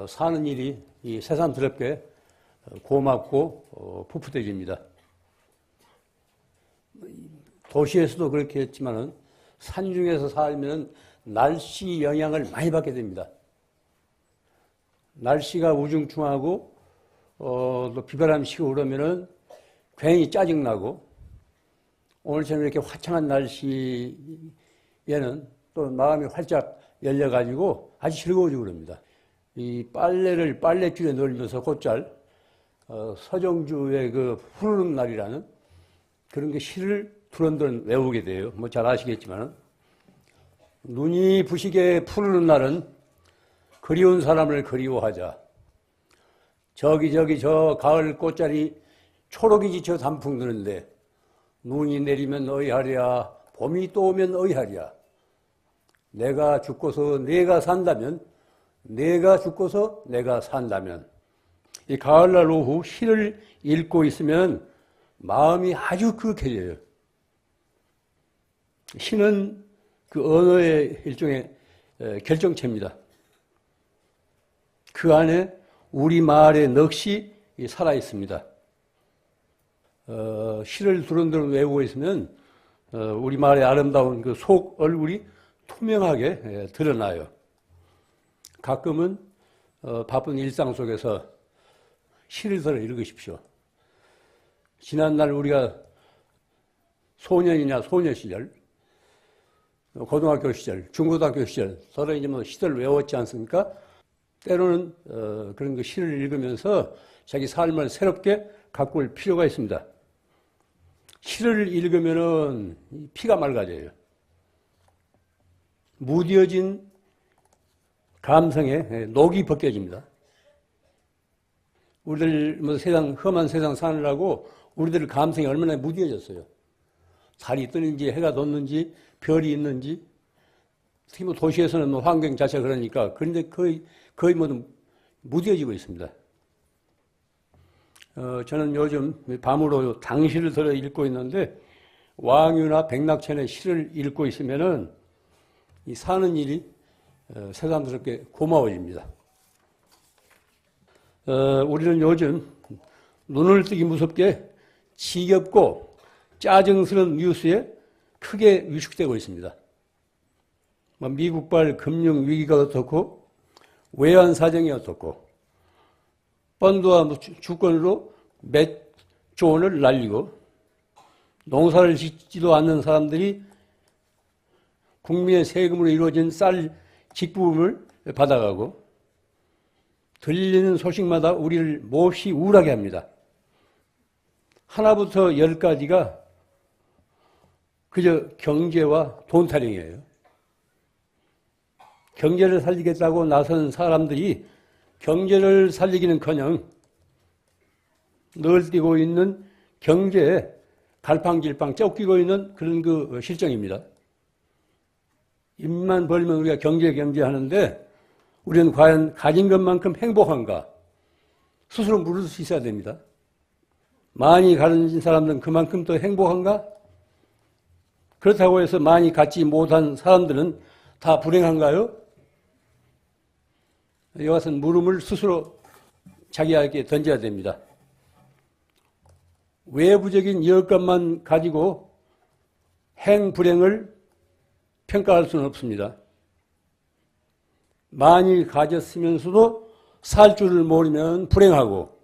사는 일이 이 새삼스럽게 고맙고 풋풋해집니다. 도시에서도 그렇게 했지만은 산중에서 살면 날씨 영향을 많이 받게 됩니다. 날씨가 우중충하고 또 비바람이 치고 그러면은 괜히 짜증나고, 오늘처럼 이렇게 화창한 날씨에는 또 마음이 활짝 열려가지고 아주 즐거워지고 그럽니다. 이 빨래를 빨랫줄에 넣으면서 곧잘 서정주의 그 푸르른 날이라는 그런 게 시를 두런두런 외우게 돼요. 뭐 잘 아시겠지만, 눈이 부시게 푸르른 날은 그리운 사람을 그리워하자. 저기 저 가을 꽃자리 초록이 지쳐 단풍 드는데 눈이 내리면 어이하랴, 봄이 또 오면 어이하랴. 내가 죽고서 내가 산다면, 내가 죽고서 내가 산다면. 이 가을날 오후 시를 읽고 있으면 마음이 아주 그윽해져요. 시는 그 언어의 일종의 결정체입니다. 그 안에 우리말의 넋이 살아 있습니다. 시를 두런두런 외우고 있으면 우리말의 아름다운 그 속 얼굴이 투명하게 드러나요. 가끔은 바쁜 일상 속에서 시를 들어 읽으십시오. 지난날 우리가 소년이냐 소녀 시절, 고등학교 시절, 중고등학교 시절 서로 이제 뭐 시를 외웠지 않습니까? 때로는 그런 그 시를 읽으면서 자기 삶을 새롭게 가꿀 필요가 있습니다. 시를 읽으면은 피가 맑아져요. 무뎌진 감성에 녹이 벗겨집니다. 우리들 뭐 세상 험한 세상 사느라고 우리들 감성이 얼마나 무뎌졌어요. 달이 뜨는지 해가 돋는지 별이 있는지, 특히 뭐 도시에서는 뭐 환경 자체가 그러니까, 그런데 거의 모두 무뎌지고 있습니다. 저는 요즘 밤으로 당시를 들어 읽고 있는데, 왕유나 백낙천의 시를 읽고 있으면은 이 사는 일이 새삼스럽게 고마워집니다. 우리는 요즘 눈을 뜨기 무섭게 지겹고 짜증스러운 뉴스에 크게 위축되고 있습니다. 미국발 금융 위기가 어떻고, 외환 사정이 어떻고, 펀드와 주권으로 몇 조 원을 날리고, 농사를 짓지도 않는 사람들이 국민의 세금으로 이루어진 쌀 직부금을 받아가고, 들리는 소식마다 우리를 몹시 우울하게 합니다. 하나부터 10가지가 그저 경제와 돈 타령이에요. 경제를 살리겠다고 나선 사람들이 경제를 살리기는커녕 널뛰고 있는 경제에 갈팡질팡 쫓기고 있는 그런 그 실정입니다. 입만 벌면 우리가 경제 하는데 우리는 과연 가진 것만큼 행복한가? 스스로 물을 수 있어야 됩니다. 많이 가진 사람들은 그만큼 더 행복한가? 그렇다고 해서 많이 갖지 못한 사람들은 다 불행한가요? 이것은 물음을 스스로 자기에게 던져야 됩니다. 외부적인 여건만 가지고 행불행을 평가할 수는 없습니다. 많이 가졌으면서도 살 줄을 모르면 불행하고,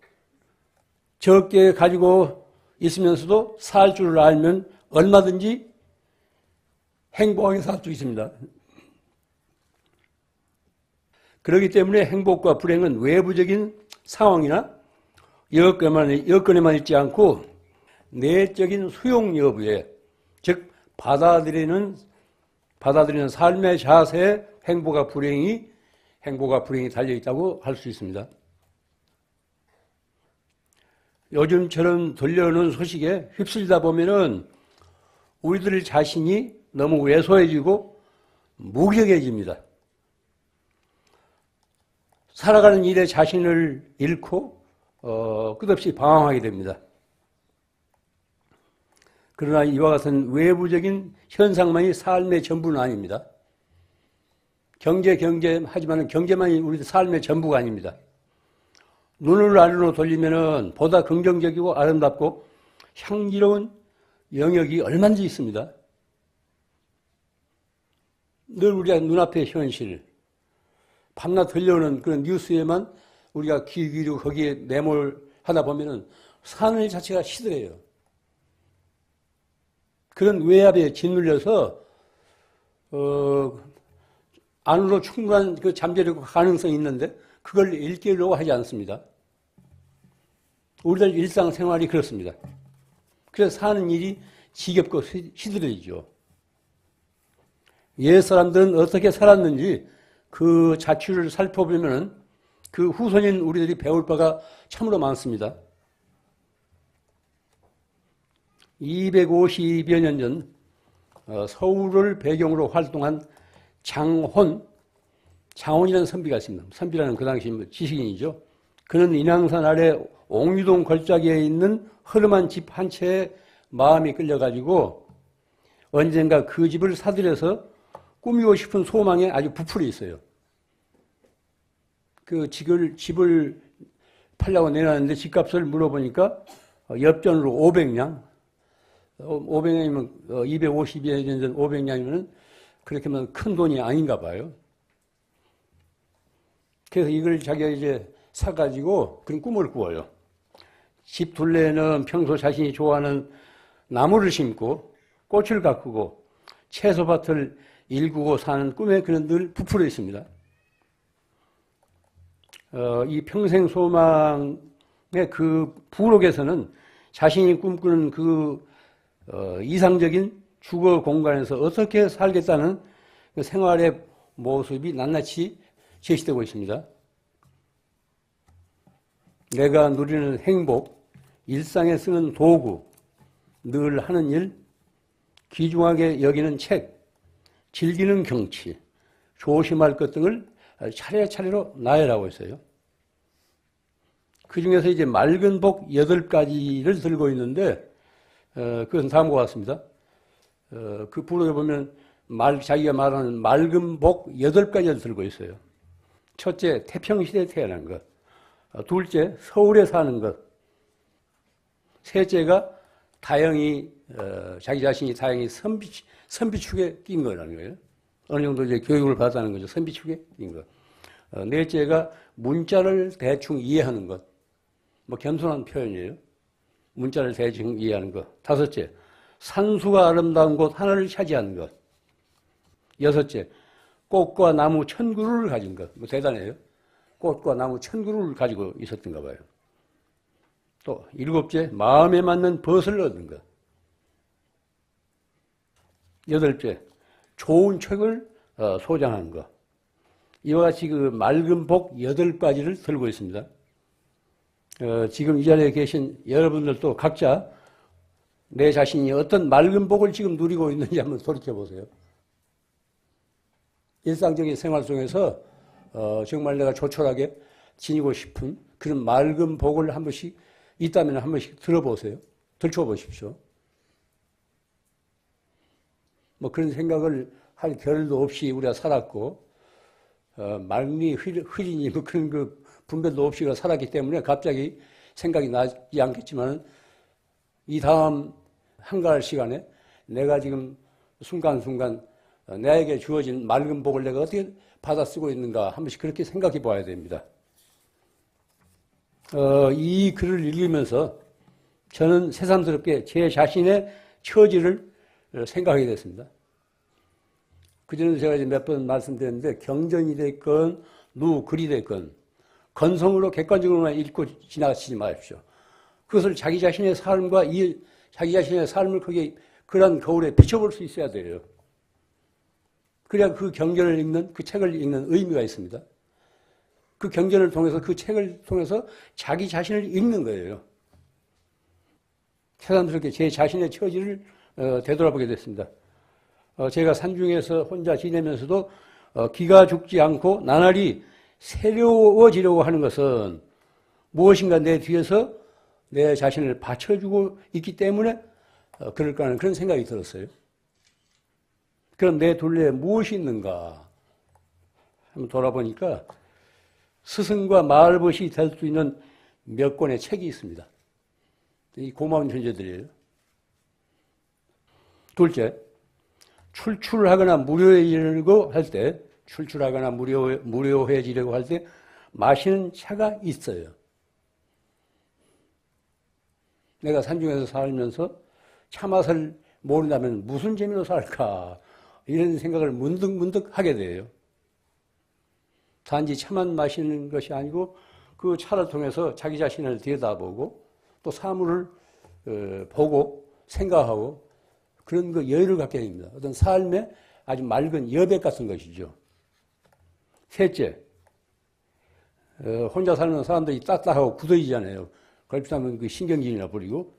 적게 가지고 있으면서도 살 줄을 알면 얼마든지 행복하게 살 수 있습니다. 그렇기 때문에 행복과 불행은 외부적인 상황이나 여건에만 있지 않고 내적인 수용 여부에, 즉 받아들이는 삶의 자세에 행복과 불행이 달려있다고 할 수 있습니다. 요즘처럼 들려오는 소식에 휩쓸리다 보면은 우리들 자신이 너무 왜소해지고 무력해집니다. 살아가는 일에 자신을 잃고 끝없이 방황하게 됩니다. 그러나 이와 같은 외부적인 현상만이 삶의 전부는 아닙니다. 경제 하지만 경제만이 우리 삶의 전부가 아닙니다. 눈을 아래로 돌리면은 보다 긍정적이고 아름답고 향기로운 영역이 얼마든지 있습니다. 늘 우리가 눈앞의 현실, 밤낮 들려오는 그런 뉴스에만 우리가 귀 기울이고 거기에 매몰하다 보면은 삶의 자체가 시들해요. 그런 외압에 짓눌려서 안으로 충분한 그 잠재력 가능성이 있는데 그걸 일깨우려고 하지 않습니다. 우리들 일상생활이 그렇습니다. 그래서 사는 일이 지겹고 시들해지죠. 옛 사람들은 어떻게 살았는지 그 자취를 살펴보면 그 후손인 우리들이 배울 바가 참으로 많습니다. 250여 년 전 서울을 배경으로 활동한 장혼이라는 선비가 있습니다. 선비라는 그 당시 지식인이죠. 그는 인왕산 아래 옥류동 걸작에 있는 허름한 집 한 채에 마음이 끌려가지고 언젠가 그 집을 사들여서 꾸미고 싶은 소망에 아주 부풀어 있어요. 그 집을 팔려고 내놨는데 집값을 물어보니까 엽전으로 500냥, 500냥이면 250여 년 전 500냥이면 그렇게 하면 큰 돈이 아닌가 봐요. 그래서 이걸 자기가 이제 사가지고 그런 꿈을 꾸어요. 집 둘레는 평소 자신이 좋아하는 나무를 심고 꽃을 가꾸고 채소밭을 일구고 사는 꿈에 그는 늘 부풀어 있습니다. 이 평생 소망의 그 부록에서는 자신이 꿈꾸는 그 이상적인 주거 공간에서 어떻게 살겠다는 그 생활의 모습이 낱낱이 제시되고 있습니다. 내가 누리는 행복, 일상에 쓰는 도구, 늘 하는 일, 귀중하게 여기는 책, 즐기는 경치, 조심할 것 등을 차례차례로 나열하고 있어요. 그 중에서 이제 맑은 복 8가지를 들고 있는데, 그것은 다음과 같습니다. 그 부록에 보면 자기가 말하는 맑은 복 8가지를 들고 있어요. 첫째, 태평시대에 태어난 것. 둘째, 서울에 사는 것. 셋째가 자기 자신이 다행히 선비축에 낀 거라는 거예요. 어느 정도 이제 교육을 받았다는 거죠. 선비축에 낀 것. 넷째가 문자를 대충 이해하는 것. 뭐 겸손한 표현이에요. 문자를 대충 이해하는 것. 다섯째, 산수가 아름다운 곳 하나를 차지하는 것. 여섯째, 꽃과 나무 1000그루를 가진 것. 뭐 대단해요. 꽃과 나무 1000그루를 가지고 있었던가 봐요. 또 일곱째, 마음에 맞는 벗을 얻는 것. 여덟째, 좋은 책을 소장하는 것. 이와 같이 그 맑은 복 8가지를 들고 있습니다. 지금 이 자리에 계신 여러분들도 각자 내 자신이 어떤 맑은 복을 지금 누리고 있는지 한번 돌이켜보세요. 일상적인 생활 속에서 정말 내가 조촐하게 지니고 싶은 그런 맑은 복을 한 번씩 있다면 한 번씩 들어보세요. 들춰보십시오. 뭐 그런 생각을 할 겨를도 없이 우리가 살았고 말미 흐리니 뭐 그런 그 분별도 없이 살았기 때문에 갑자기 생각이 나지 않겠지만 이 다음 한가할 시간에 내가 지금 순간순간 나에게 주어진 맑은 복을 내가 어떻게 받아 쓰고 있는가 한 번씩 그렇게 생각해 봐야 됩니다. 이 글을 읽으면서 저는 새삼스럽게 제 자신의 처지를 생각하게 됐습니다. 그전에도 제가 이제 몇 번 말씀드렸는데 경전이 됐건 글이 됐건 건성으로 객관적으로만 읽고 지나치지 마십시오. 그것을 자기 자신의 삶과 자기 자신의 삶을 거기에 그런 거울에 비춰볼 수 있어야 돼요. 그래야 그 경전을 읽는, 그 책을 읽는 의미가 있습니다. 그 경전을 통해서, 그 책을 통해서 자기 자신을 읽는 거예요. 새삼스럽게 제 자신의 처지를 되돌아보게 됐습니다. 제가 산중에서 혼자 지내면서도 기가 죽지 않고 나날이 새로워지려고 하는 것은 무엇인가 내 뒤에서 내 자신을 받쳐주고 있기 때문에 그럴까 하는 그런 생각이 들었어요. 그럼 내 둘레에 무엇이 있는가? 한번 돌아보니까 스승과 말벗이 될 수 있는 몇 권의 책이 있습니다. 이 고마운 존재들이에요. 둘째, 출출하거나 무료해지려고 할 때, 출출하거나 무료해지려고 할 때 마시는 차가 있어요. 내가 산중에서 살면서 차 맛을 모른다면 무슨 재미로 살까? 이런 생각을 문득문득 하게 돼요. 단지 차만 마시는 것이 아니고 그 차를 통해서 자기 자신을 들여다보고 또 사물을 보고 생각하고 그런 그 여유를 갖게 됩니다. 어떤 삶의 아주 맑은 여백 같은 것이죠. 셋째, 혼자 사는 사람들이 딱딱하고 굳어지잖아요. 걸핏하면 그 신경질이나 버리고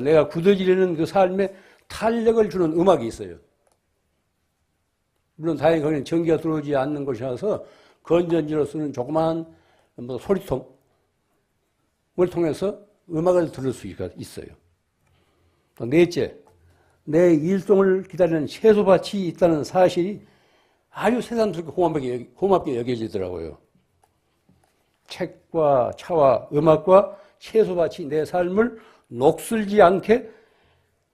내가 굳어지려는 그 삶에 탄력을 주는 음악이 있어요. 물론 다행히 거기는 전기가 들어오지 않는 곳이라서 건전지로 쓰는 조그마한 소리통을 통해서 음악을 들을 수 있어요. 또 넷째, 내 일송을 기다리는 채소밭이 있다는 사실이 아주 새삼스럽게 고맙게 여겨지더라고요. 책과 차와 음악과 채소밭이 내 삶을 녹슬지 않게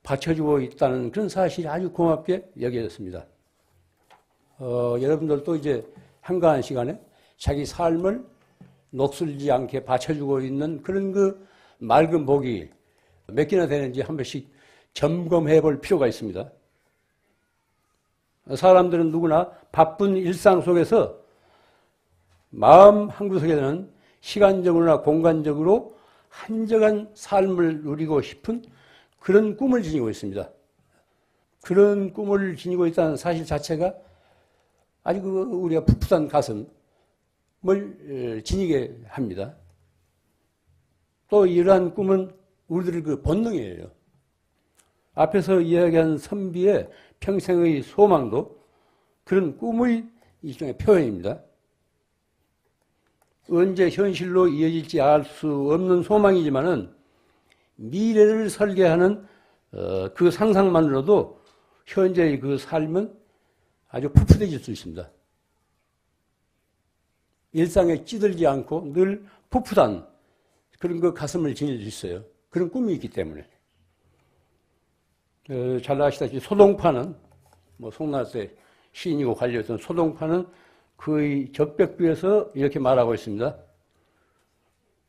받쳐주고 있다는 그런 사실이 아주 고맙게 여겨졌습니다. 여러분들도 이제 한가한 시간에 자기 삶을 녹슬지 않게 받쳐주고 있는 그런 그 맑은 복이 몇 개나 되는지 한 번씩 점검해 볼 필요가 있습니다. 사람들은 누구나 바쁜 일상 속에서 마음 한구석에는 시간적으로나 공간적으로 한적한 삶을 누리고 싶은 그런 꿈을 지니고 있습니다. 그런 꿈을 지니고 있다는 사실 자체가 아주 우리가 풋풋한 가슴을 지니게 합니다. 또 이러한 꿈은 우리들의 그 본능이에요. 앞에서 이야기한 선비의 평생의 소망도 그런 꿈의 일종의 표현입니다. 언제 현실로 이어질지 알 수 없는 소망이지만은 미래를 설계하는 그 상상만으로도 현재의 그 삶은 아주 풋풋해질 수 있습니다. 일상에 찌들지 않고 늘 풋풋한 그런 그 가슴을 지닐 수 있어요. 그런 꿈이 있기 때문에. 잘 아시다시피 소동파는 송나라때 시인이고 관리였던 소동파는 그의 적벽부에서 이렇게 말하고 있습니다.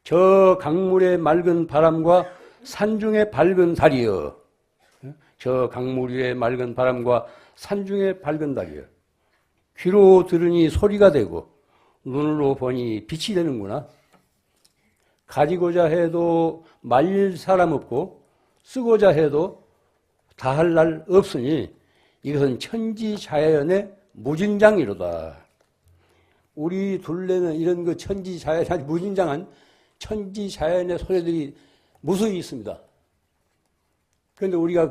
저 강물의 맑은 바람과 산중의 밝은 달이여. 저 강물 위의 맑은 바람과 산중의 밝은 달이여. 귀로 들으니 소리가 되고 눈으로 보니 빛이 되는구나. 가지고자 해도 말릴 사람 없고 쓰고자 해도 다할 날 없으니 이것은 천지자연의 무진장이로다. 우리 둘레는 이런 그 천지자연의 무진장한 천지자연의 소리들이 무수히 있습니다. 그런데 우리가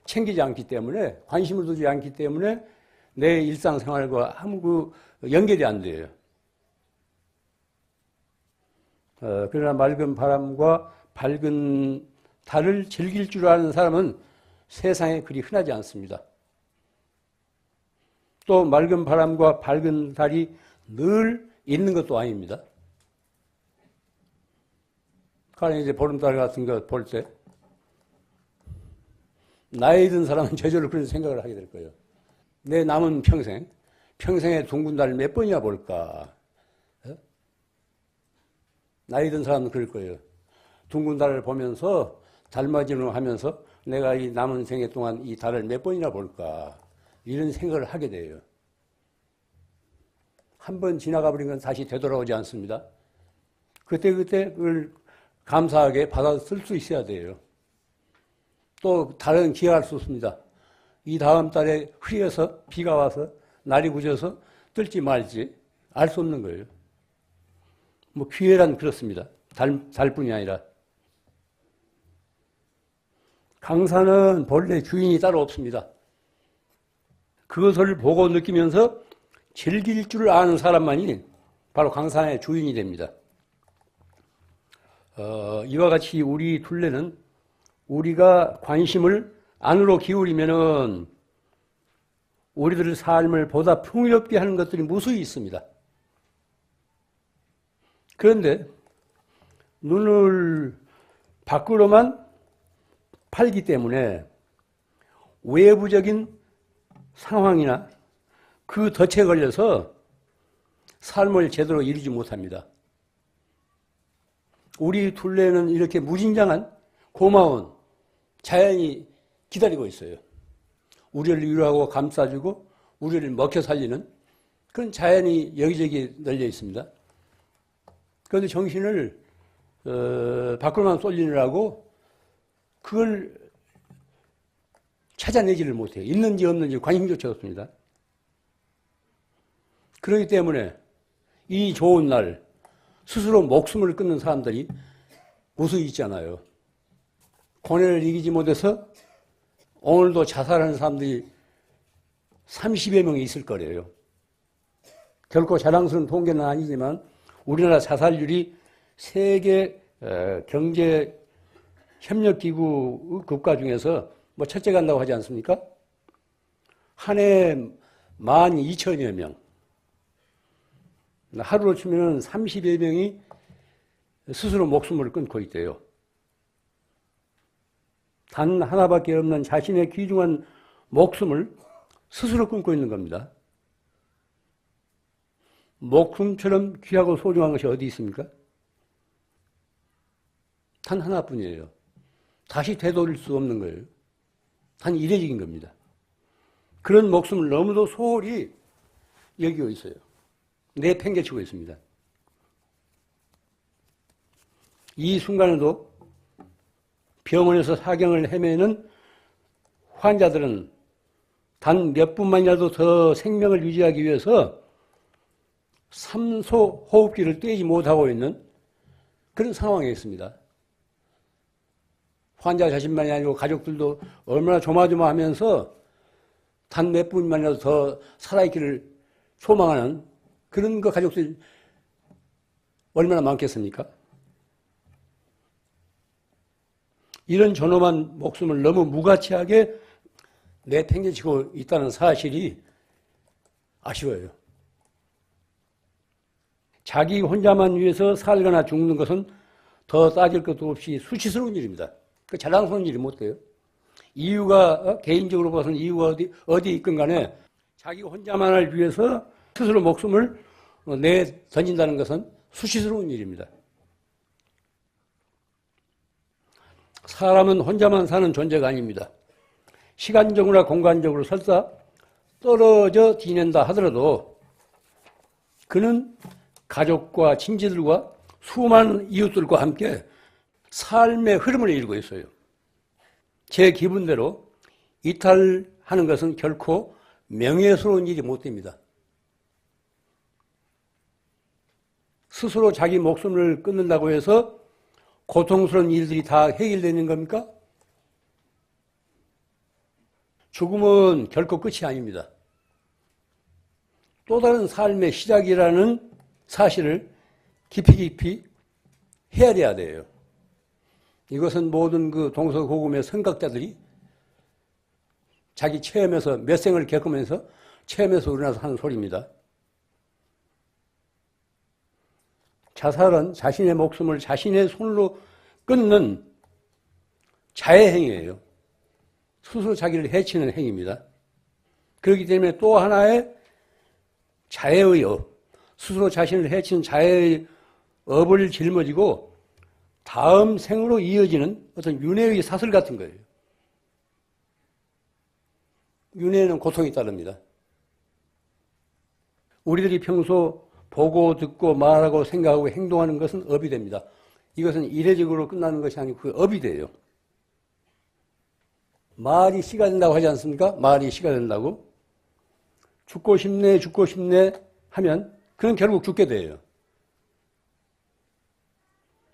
챙기지 않기 때문에, 관심을 두지 않기 때문에 내 일상생활과 아무 연결이 안 돼요. 그러나 맑은 바람과 밝은 달을 즐길 줄 아는 사람은 세상에 그리 흔하지 않습니다. 또 맑은 바람과 밝은 달이 늘 있는 것도 아닙니다. 가령 이제 보름달 같은 거 볼 때 나이 든 사람은 저절로 그런 생각을 하게 될 거예요. 내 남은 평생에 둥근 달을 몇 번이나 볼까? 나이 든 사람은 그럴 거예요. 둥근 달을 보면서 달맞이를 하면서 내가 이 남은 생애 동안 이 달을 몇 번이나 볼까? 이런 생각을 하게 돼요. 한 번 지나가 버린 건 다시 되돌아오지 않습니다. 그때 그걸 감사하게 받아쓸 수 있어야 돼요. 또 달은 기약할 수 없습니다. 이 다음 달에 흐려서 비가 와서 날이 굳어서 뜰지 말지 알 수 없는 거예요. 기회란 그렇습니다. 달뿐이 아니라. 강산은 본래 주인이 따로 없습니다. 그것을 보고 느끼면서 즐길 줄 아는 사람만이 바로 강산의 주인이 됩니다. 이와 같이 우리 둘레는 우리가 관심을 안으로 기울이면은 우리들 삶을 보다 풍요롭게 하는 것들이 무수히 있습니다. 그런데 눈을 밖으로만 팔기 때문에 외부적인 상황이나 그 덫에 걸려서 삶을 제대로 이루지 못합니다. 우리 둘레는 이렇게 무진장한 고마운 자연이 기다리고 있어요. 우리를 위로하고 감싸주고 우리를 먹혀 살리는 그런 자연이 여기저기 널려 있습니다. 그런데 정신을 밖으로만 쏠리느라고 그걸 찾아내지를 못해요. 있는지 없는지 관심조차 없습니다. 그렇기 때문에 이 좋은 날 스스로 목숨을 끊는 사람들이 무수히 있잖아요. 고뇌를 이기지 못해서 오늘도 자살하는 사람들이 30여 명이 있을 거래요. 결코 자랑스러운 통계는 아니지만 우리나라 자살률이 세계 경제 협력기구 국가 중에서 뭐 첫째 간다고 하지 않습니까? 한 해 12,000여 명. 하루로 치면 30여 명이 스스로 목숨을 끊고 있대요. 단 하나밖에 없는 자신의 귀중한 목숨을 스스로 끊고 있는 겁니다. 목숨처럼 귀하고 소중한 것이 어디 있습니까? 단 하나뿐이에요. 다시 되돌릴 수 없는 거예요. 단 이례적인 겁니다. 그런 목숨을 너무도 소홀히 여기고 있어요. 내팽개치고 있습니다. 이 순간에도 병원에서 사경을 헤매는 환자들은 단 몇 분만이라도 더 생명을 유지하기 위해서 산소 호흡기를 떼지 못하고 있는 그런 상황에 있습니다. 환자 자신만이 아니고 가족들도 얼마나 조마조마하면서 단 몇 분만이라도 더 살아있기를 소망하는 그런 그 가족들이 얼마나 많겠습니까? 이런 존엄한 목숨을 너무 무가치하게 내팽개치고 있다는 사실이 아쉬워요. 자기 혼자만 위해서 살거나 죽는 것은 더 따질 것도 없이 수치스러운 일입니다. 그 자랑스러운 일이 못 돼요. 이유가 개인적으로 봐서는 이유가 어디 있건 간에 자기 혼자만을 위해서 스스로 목숨을 내던진다는 것은 수치스러운 일입니다. 사람은 혼자만 사는 존재가 아닙니다. 시간적으로나 공간적으로 설사 떨어져 지낸다 하더라도 그는 가족과 친지들과 수많은 이웃들과 함께 삶의 흐름을 이루고 있어요. 제 기분대로 이탈하는 것은 결코 명예스러운 일이 못 됩니다. 스스로 자기 목숨을 끊는다고 해서 고통스러운 일들이 다 해결되는 겁니까? 죽음은 결코 끝이 아닙니다. 또 다른 삶의 시작이라는 사실을 깊이 헤아려야 돼요. 이것은 모든 그 동서고금의 선각자들이 자기 체험에서 몇 생을 겪으면서 체험에서 우러나서 하는 소리입니다. 자살은 자신의 목숨을 자신의 손으로 끊는 자해행위예요. 스스로 자기를 해치는 행위입니다. 그렇기 때문에 또 하나의 자해의 업, 스스로 자신을 해치는 자해의 업을 짊어지고 다음 생으로 이어지는 어떤 윤회의 사슬 같은 거예요. 윤회는 고통이 따릅니다. 우리들이 평소 보고 듣고 말하고 생각하고 행동하는 것은 업이 됩니다. 이것은 이례적으로 끝나는 것이 아니고 그게 업이 돼요. 말이 씨가 된다고 하지 않습니까? 말이 씨가 된다고. 죽고 싶네 하면 그는 결국 죽게 돼요.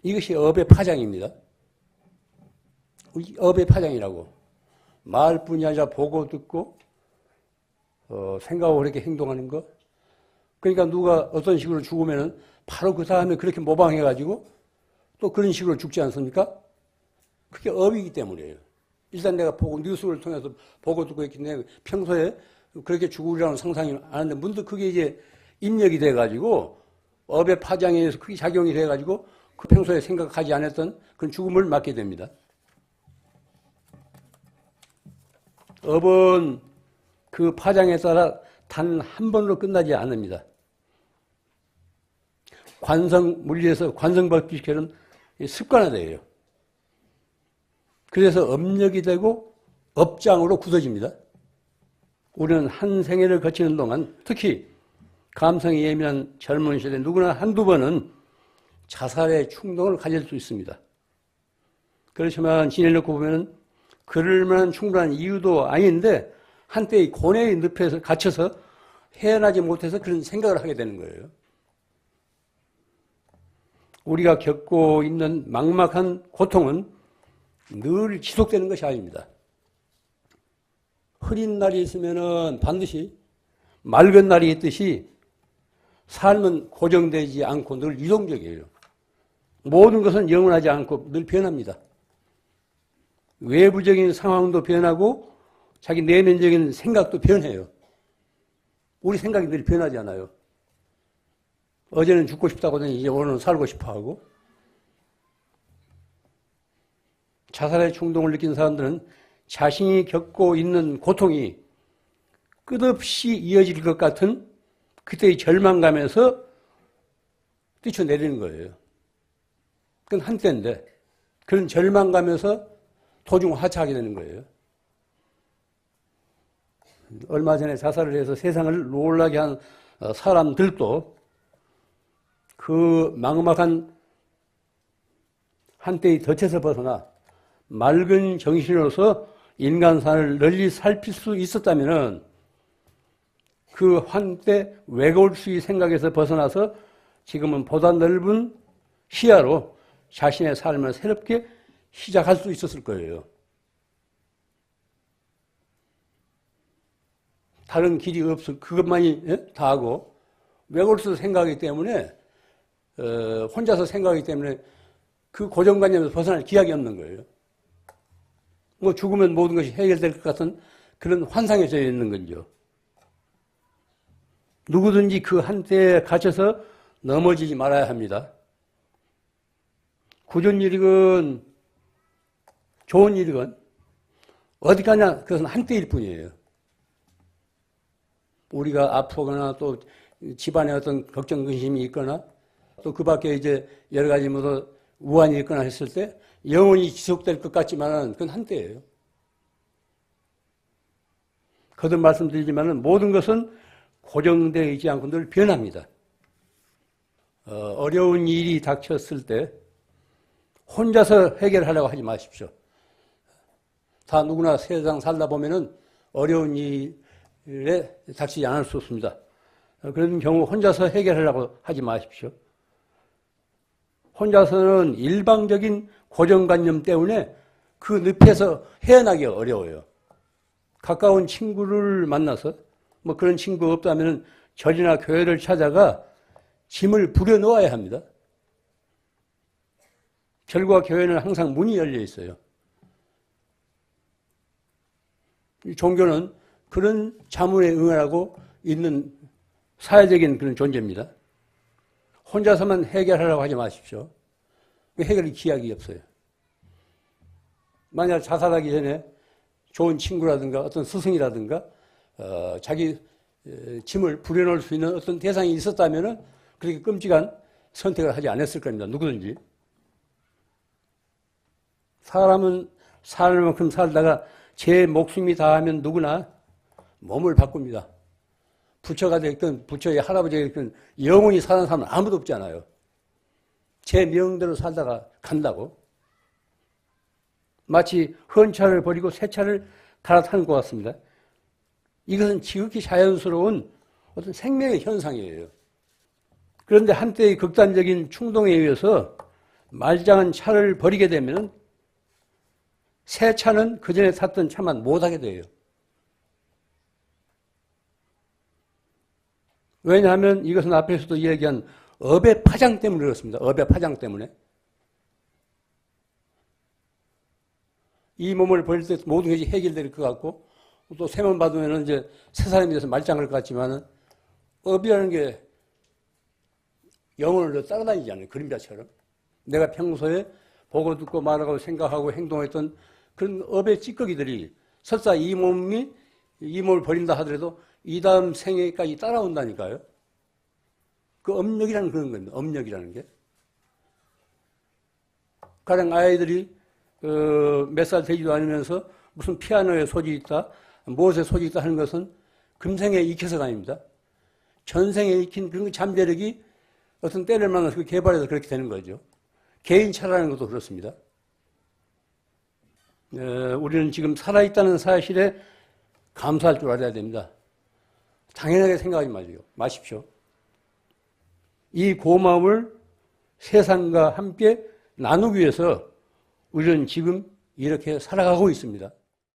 이것이 업의 파장입니다. 업의 파장이라고. 말뿐이 아니라 보고 듣고 생각하고 그렇게 행동하는 것. 그러니까 누가 어떤 식으로 죽으면은 바로 그 다음에 그렇게 모방해가지고 또 그런 식으로 죽지 않습니까? 그게 업이기 때문이에요. 일단 내가 보고 뉴스를 통해서 보고 듣고 있기 때문에 평소에 그렇게 죽으리라는 상상이 안 하는데 문득 그게 이제 입력이 돼가지고 업의 파장에 의해서 크게 작용이 돼가지고 그 평소에 생각하지 않았던 그런 죽음을 맞게 됩니다. 업은 그 파장에 따라 단 한 번으로 끝나지 않습니다. 물리에서 관성법칙처럼 습관화돼요. 그래서 업력이 되고 업장으로 굳어집니다. 우리는 한 생애를 거치는 동안 특히 감성이 예민한 젊은 시대 누구나 한두 번은 자살의 충동을 가질 수 있습니다. 그렇지만 지내놓고 보면 그럴 만한 충분한 이유도 아닌데 한때의 고뇌의 늪에서 갇혀서 헤어나지 못해서 그런 생각을 하게 되는 거예요. 우리가 겪고 있는 막막한 고통은 늘 지속되는 것이 아닙니다. 흐린 날이 있으면 반드시 맑은 날이 있듯이 삶은 고정되지 않고 늘 유동적이에요. 모든 것은 영원하지 않고 늘 변합니다. 외부적인 상황도 변하고 자기 내면적인 생각도 변해요. 우리 생각이 늘 변하지 않아요. 어제는 죽고 싶다고 하더니 이제 오늘은 살고 싶어 하고. 자살의 충동을 느낀 사람들은 자신이 겪고 있는 고통이 끝없이 이어질 것 같은 그때의 절망감에서 뛰쳐내리는 거예요. 그건 한때인데 그런 절망감에서 도중 하차하게 되는 거예요. 얼마 전에 자살을 해서 세상을 놀라게 한 사람들도 그 막막한 한때의 덫에서 벗어나 맑은 정신으로서 인간사를 널리 살필 수 있었다면 그 한때 외골수의 생각에서 벗어나서 지금은 보다 넓은 시야로 자신의 삶을 새롭게 시작할 수 있었을 거예요. 다른 길이 없어. 그것만이 다 하고 외골수 생각하기 때문에 혼자서 생각하기 때문에 그 고정관념에서 벗어날 기약이 없는 거예요. 뭐 죽으면 모든 것이 해결될 것 같은 그런 환상에 젖어 있는 거죠. 누구든지 그 한때에 갇혀서 넘어지지 말아야 합니다. 굳은 일이건 좋은 일이건 어디 가냐 그것은 한때일 뿐이에요. 우리가 아프거나 또 집안에 어떤 걱정 근심이 있거나 또 그 밖에 이제 여러 가지 뭐 우환이 있거나 했을 때 영원히 지속될 것 같지만은 그건 한때예요. 거듭 말씀드리지만은 모든 것은 고정되어 있지 않고 늘 변합니다. 어려운 일이 닥쳤을 때 혼자서 해결하려고 하지 마십시오. 다 누구나 세상 살다 보면은 어려운 일에 닥치지 않을 수 없습니다. 그런 경우 혼자서 해결하려고 하지 마십시오. 혼자서는 일방적인 고정관념 때문에 그 늪에서 헤어나기가 어려워요. 가까운 친구를 만나서 뭐 그런 친구 없다면 절이나 교회를 찾아가 짐을 부려놓아야 합니다. 절과 교회는 항상 문이 열려 있어요. 종교는 그런 자문에 응하고 있는 사회적인 그런 존재입니다. 혼자서만 해결하려고 하지 마십시오. 해결이 기약이 없어요. 만약 자살하기 전에 좋은 친구라든가 어떤 스승이라든가 자기 짐을 부려놓을 수 있는 어떤 대상이 있었다면 그렇게 끔찍한 선택을 하지 않았을 겁니다. 누구든지. 사람은 살 만큼 살다가 제 목숨이 다하면 누구나 몸을 바꿉니다. 부처가 됐든 부처의 할아버지가 됐든 영원히 사는 사람은 아무도 없잖아요. 제 명대로 살다가 간다고. 마치 헌차를 버리고 새 차를 갈아타는 것 같습니다. 이것은 지극히 자연스러운 어떤 생명의 현상이에요. 그런데 한때의 극단적인 충동에 의해서 말짱한 차를 버리게 되면 새 차는 그전에 탔던 차만 못하게 돼요. 왜냐하면 이것은 앞에서도 이야기한 업의 파장 때문에 그렇습니다. 업의 파장 때문에. 이 몸을 버릴 때 모든 것이 해결될 것 같고 또 세만 받으면 이제 세 사람이 돼서 말짱할 것 같지만은 업이라는 게 영혼을 따라다니잖아요. 그림자처럼. 내가 평소에 보고 듣고 말하고 생각하고 행동했던 그런 업의 찌꺼기들이 설사 이 몸을 버린다 하더라도 이 다음 생애까지 따라온다니까요. 그 업력이라는 그런 겁니다. 업력이라는 게. 가령 아이들이 몇 살 되지도 않으면서 무슨 피아노에 소질이 있다, 무엇에 소질이 있다 하는 것은 금생에 익혀서가 아닙니다. 전생에 익힌 그런 잠재력이 어떤 때를 만나서 개발해서 그렇게 되는 거죠. 개인차라는 것도 그렇습니다. 우리는 지금 살아있다는 사실에 감사할 줄 알아야 됩니다. 당연하게 생각하지 마십시오. 이 고마움을 세상과 함께 나누기 위해서 우리는 지금 이렇게 살아가고 있습니다.